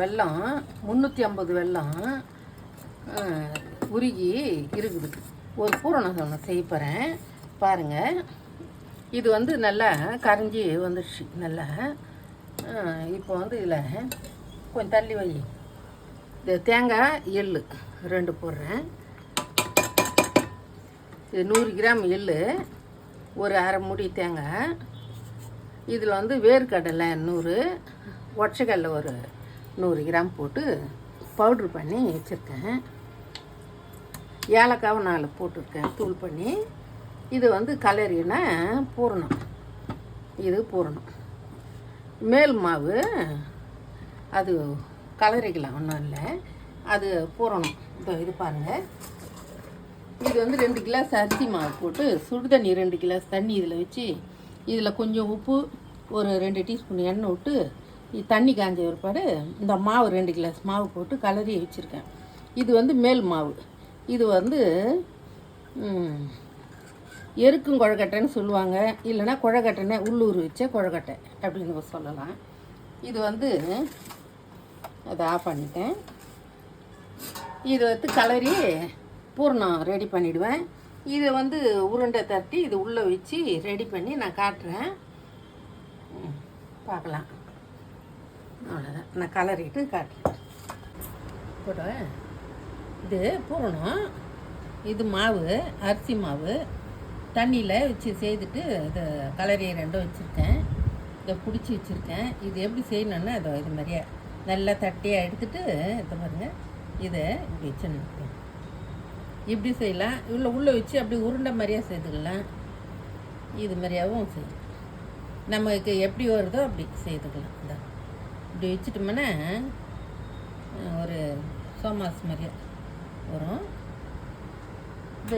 வெல்லம் 350 வெல்லம் உருகி இருக்குது. ஒரு பூரணம் ஒன்று செய்ய போகிறேன் பாருங்கள். இது வந்து நல்லா கரைஞ்சி வந்துடுச்சு நல்லா. இப்போ வந்து இதில் கொஞ்சம் தள்ளி வை. இது தேங்காய் எள் 2 போடுறேன். இது 100 கிராம் எள், ஒரு அரை மூடி தேங்காய். இதில் வந்து வேர்க்கடலை 100, ஒற்றைக்கடலை ஒரு 100 கிராம் போட்டு பவுட்ரு பண்ணி வச்சுருக்கேன். ஏலக்காவை 4 போட்டிருக்கேன் தூள் பண்ணி. இது வந்து கலரினா பூரணம். இது பூரணம். மேல் மாவு அது கலரிக்கலாம், ஒன்றும் இல்லை, அது பூரணம். இது பாருங்கள். இது வந்து 2 கிளாஸ் அரிசி மாவு போட்டு சுடுதண்ணி 2 கிளாஸ் தண்ணி இதில் வச்சு, இதில் கொஞ்சம் உப்பு, ஒரு 2 டீஸ்பூன் எண்ணெய் விட்டு தண்ணி காஞ்ச ஒருபாடு இந்த மாவு 2 கிளாஸ் மாவு போட்டு கலரி வச்சுருக்கேன். இது வந்து மேல் மாவு. இது வந்து எருக்கும் கொழக்கட்டைன்னு சொல்லுவாங்க, இல்லைன்னா கொழக்கட்டைன்னு உள்ளூர் வச்ச கொழக்கட்டை அப்படின்னு சொல்லலாம். இது வந்து அதை ஆஃப் பண்ணிட்டேன். இது வந்து கலரி பூர்ணம் ரெடி பண்ணிவிடுவேன். இதை வந்து உருண்டை தட்டி இது உள்ளே வச்சு ரெடி பண்ணி நான் காட்டுறேன், பார்க்கலாம். அவ்வளோதான், நான் கலரிட்டு காட்டுறேன். போடுவேன். இது பூரணம், இது மாவு அரிசி மாவு தண்ணியில் வச்சு செய்துட்டு இதை கலரி 2 வச்சுருக்கேன். இதை பிடிச்சி வச்சுருக்கேன். இது எப்படி செய்யணுன்னு அதை இது மாதிரியே நல்லா தட்டியாக எடுத்துகிட்டு இதை பாருங்கள். இதை இப்படி வச்சு இப்படி செய்யலாம், உள்ளே வச்சு அப்படி உருண்டை மாதிரியாக செய்துக்கலாம். இது மாதிரியாகவும் செய்யலாம். நமக்கு எப்படி வருதோ அப்படி செய்துக்கலாம். இந்த இப்படி வச்சுட்டோம்னா ஒரு சோமாஸ் மாதிரியே வரும்.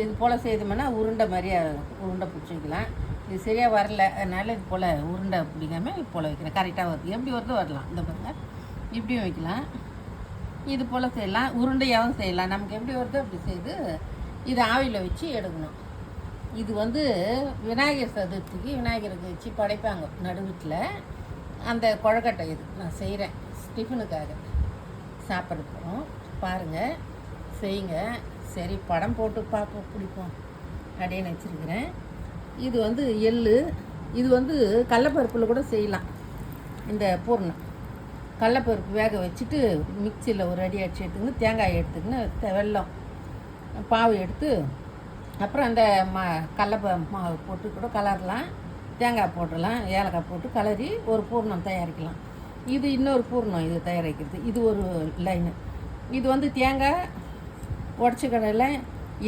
இது போல் செய்தோம்னா உருண்டை மாதிரியே உருண்டை பிடிச்சி வைக்கலாம். இது சரியாக வரல, அதனால் இது போல் உருண்டை பிடிக்காமல் இது போல் வைக்கிறேன். கரெக்டாக வருது, எப்படி வருதோ வரலாம். இந்த பாருங்கள், இப்படியும் வைக்கலாம், இது போல் செய்யலாம், உருண்டையாகவும் செய்யலாம். நமக்கு எப்படி வருதோ அப்படி செய்து இதை ஆவியில் வச்சு எடுக்கணும். இது வந்து விநாயகர் சதுர்த்திக்கு விநாயகருக்கு வச்சு படைப்பாங்க நடுவீட்டில். அந்த கொழக்கட்டை இது நான் செய்கிறேன் டிஃபனுக்காக சாப்பிட்றதுக்கும். பாருங்கள், செய்யுங்க. சரி, படம் போட்டு பார்ப்போம், பிடிப்போம் அப்படின்னு வச்சுருக்கிறேன். இது வந்து எள். இது வந்து கடலப்பருப்பில் கூட செய்யலாம். இந்த பூர்ணம் கடலப்பருப்பு வேக வச்சுட்டு மிக்சியில் ஒரு அடி அடிச்சு எடுத்துக்கின்னு தேங்காய் எடுத்துக்கின்னு வெல்லம் பாவு எடுத்து அப்புறம் அந்த கடல மாவு போட்டு கூட கலரலாம். தேங்காய் போட்டுடலாம், ஏலக்காய் போட்டு கலரி ஒரு பூர்ணம் தயாரிக்கலாம். இது இன்னொரு பூர்ணம் இது தயாரிக்கிறது. இது ஒரு லைனு. இது வந்து தேங்காய், உடச்ச கடலை,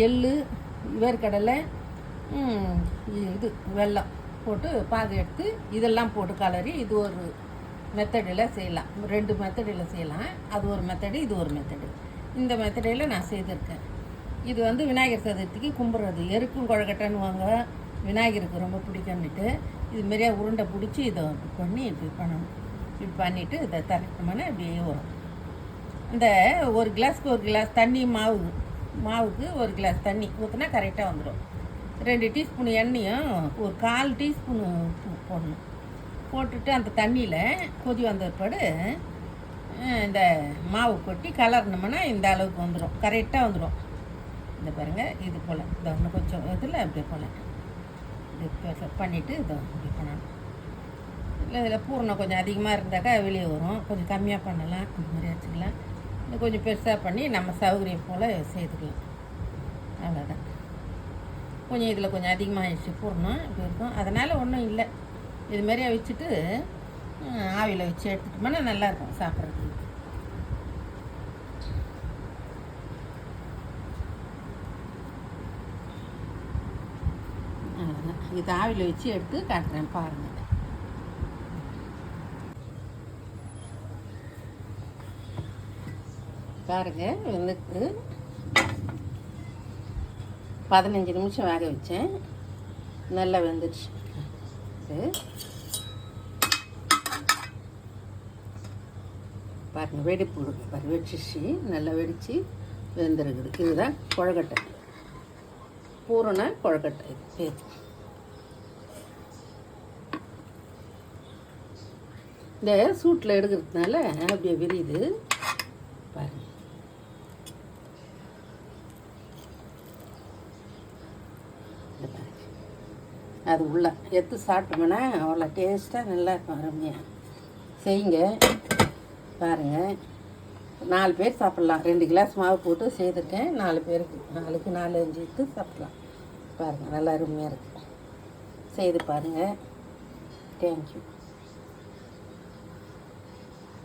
எள், வேர்க்கடலை, இது வெல்லம் போட்டு பாகு எடுத்து இதெல்லாம் போட்டு கலரி இது ஒரு மெத்தடில் செய்யலாம். 2 மெத்தடில் செய்யலாம். அது ஒரு மெத்தடு, இது ஒரு மெத்தடு. இந்த மெத்தடில் நான் செய்திருக்கேன். இது வந்து விநாயகர் சதுர்த்திக்கு கும்பிட்றது. எருக்கும் கொழக்கட்டைன்னுவாங்க, விநாயகருக்கு ரொம்ப பிடிக்கும்னுட்டு இது மாரியே உருண்டை பிடிச்சி இதை பண்ணி இப்படி பண்ணணும். இப்படி பண்ணிவிட்டு இதை தரட்டோம்னா இப்படியே வரும். இந்த ஒரு கிளாஸ்க்கு 1 கிளாஸ் தண்ணி மாவுக்கு 1 கிளாஸ் தண்ணி ஊற்றினா கரெக்டாக வந்துடும். 2 டீஸ்பூன் எண்ணெயும் ஒரு 1/4 டீஸ்பூன் உப்பு போடணும். போட்டுட்டு அந்த தண்ணியில் கொதி வந்த பிற்பாடு இந்த மாவு கொட்டி கலர்னோம்னா இந்த அளவுக்கு வந்துடும், கரெக்டாக வந்துடும். இந்த பாருங்கள், இது போல் இந்த இன்னும் கொஞ்சம் இதில் அப்படியே போல் இது பண்ணிவிட்டு இதை இப்படி பண்ணணும். இல்லை இதில் பூரணம் கொஞ்சம் அதிகமாக இருந்தாக்கா வெளியே வரும், கொஞ்சம் கம்மியாக பண்ணலாம், இந்த மாதிரி வச்சுக்கலாம். இது கொஞ்சம் பெருசாக பண்ணி நம்ம சௌகரியம் போல் செய்துக்கலாம். அவ்வளோதான். கொஞ்சம் இதில் கொஞ்சம் அதிகமாக ஆகிடுச்சு பூரணம் இப்படி இருக்கும். அதனால் ஒன்றும் இல்லை, இதுமாரியே வச்சுட்டு ஆவியில் வச்சு எடுத்துட்டோம்னா நல்லாயிருக்கும் சாப்பிட்றதுக்கு. இது ஆவியில் வச்சு எடுத்து காட்டுறேன் பாருங்கள். பாருங்கள், வந்துட்டு 15 நிமிஷம் வேக வச்சேன், நல்லா வெந்துடுச்சு. பாருங்கள், வெடிப்பு கொடுக்கு பாரு, வெடிச்சிச்சு, நல்லா வெடித்து வெந்துருக்குது. இதுதான் கொழக்கட்டை, பூரண கொழக்கட்டை. இது பேர் இந்த சூட்டில் எடுக்கிறதுனால அப்படியே விரியுது பாருங்கள். அது உள்ள எடுத்து சாப்பிட்டோம்னா அவ்வளோ டேஸ்ட்டாக நல்லா இருக்கும். அருமையாக செய்யுங்க பாருங்கள். 4 பேர் சாப்பிட்லாம். 2 கிளாஸ் மாவு போட்டு செய்திருக்கேன். 4 பேருக்கு 4க்கு 4 5 எடுத்து சாப்பிட்லாம். பாருங்கள் நல்லா அருமையாக இருக்குது. செய்து பாருங்கள். தேங்க்யூ.